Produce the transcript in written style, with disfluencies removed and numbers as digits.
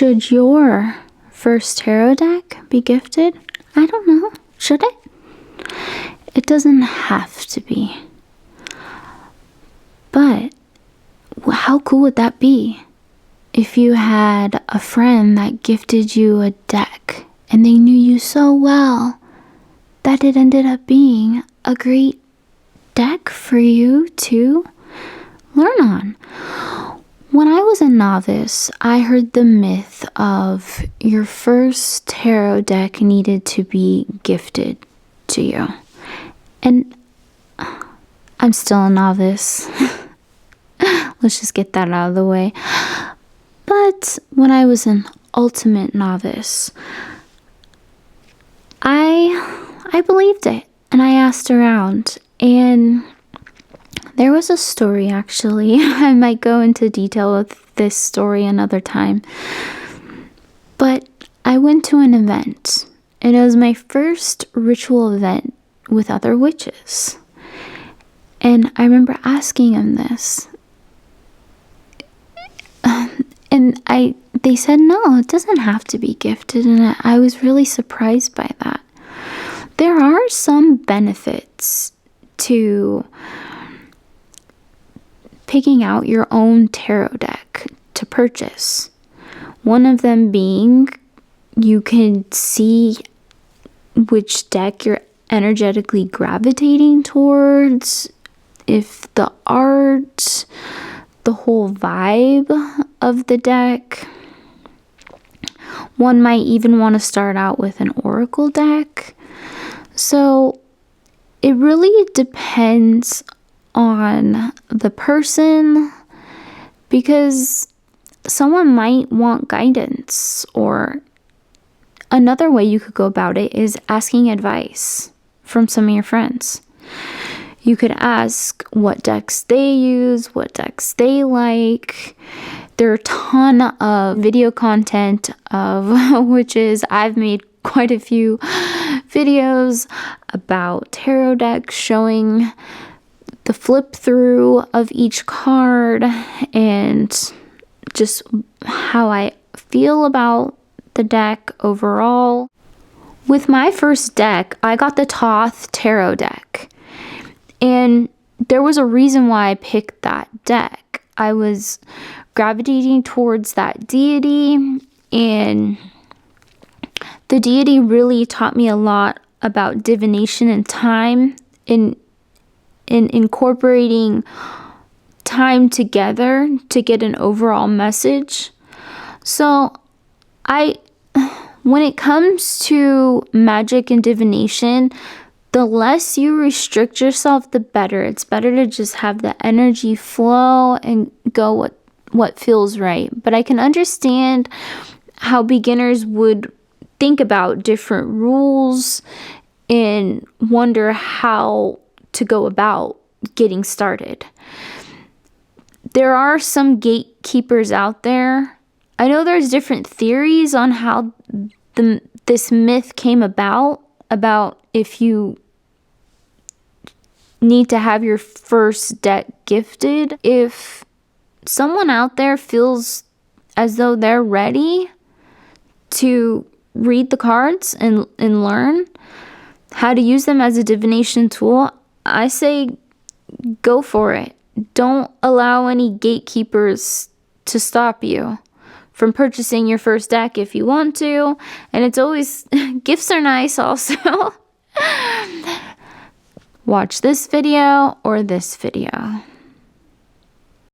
Should your first tarot deck be gifted? I don't know. Should it? It doesn't have to be. But how cool would that be if you had a friend that gifted you a deck and they knew you so well that it ended up being a great deck for you to learn on? When I was a novice, I heard the myth of your first tarot deck needed to be gifted to you. And I'm still a novice. Let's just get that out of the way. But when I was an ultimate novice, I believed it, and I asked around, and there was a story, actually. I might go into detail with this story another time. But I went to an event, and it was my first ritual event with other witches. And I remember asking them this. And they said, no, it doesn't have to be gifted. And I was really surprised by that. There are some benefits to picking out your own tarot deck to purchase. One of them being you can see which deck you're energetically gravitating towards, if the art, the whole vibe of the deck. One might even want to start out with an oracle deck. So it really depends on the person, because someone might want guidance, or another way you could go about it is asking advice from some of your friends. You could ask what decks they use, what decks they like. There are a ton of video content of witches. I've made quite a few videos about tarot decks showing the flip through of each card and just how I feel about the deck overall. With my first deck, I got the Thoth Tarot deck. And there was a reason why I picked that deck. I was gravitating towards that deity, and the deity really taught me a lot about divination and time, in incorporating time together to get an overall message. So when it comes to magic and divination, the less you restrict yourself, the better. It's better to just have the energy flow and go what feels right. But I can understand how beginners would think about different rules and wonder how to go about getting started. There are some gatekeepers out there. I know there's different theories on how this myth came about if you need to have your first deck gifted. If someone out there feels as though they're ready to read the cards and learn how to use them as a divination tool, I say go for it. Don't allow any gatekeepers to stop you from purchasing your first deck if you want to. And it's always, gifts are nice also. Watch this video or this video.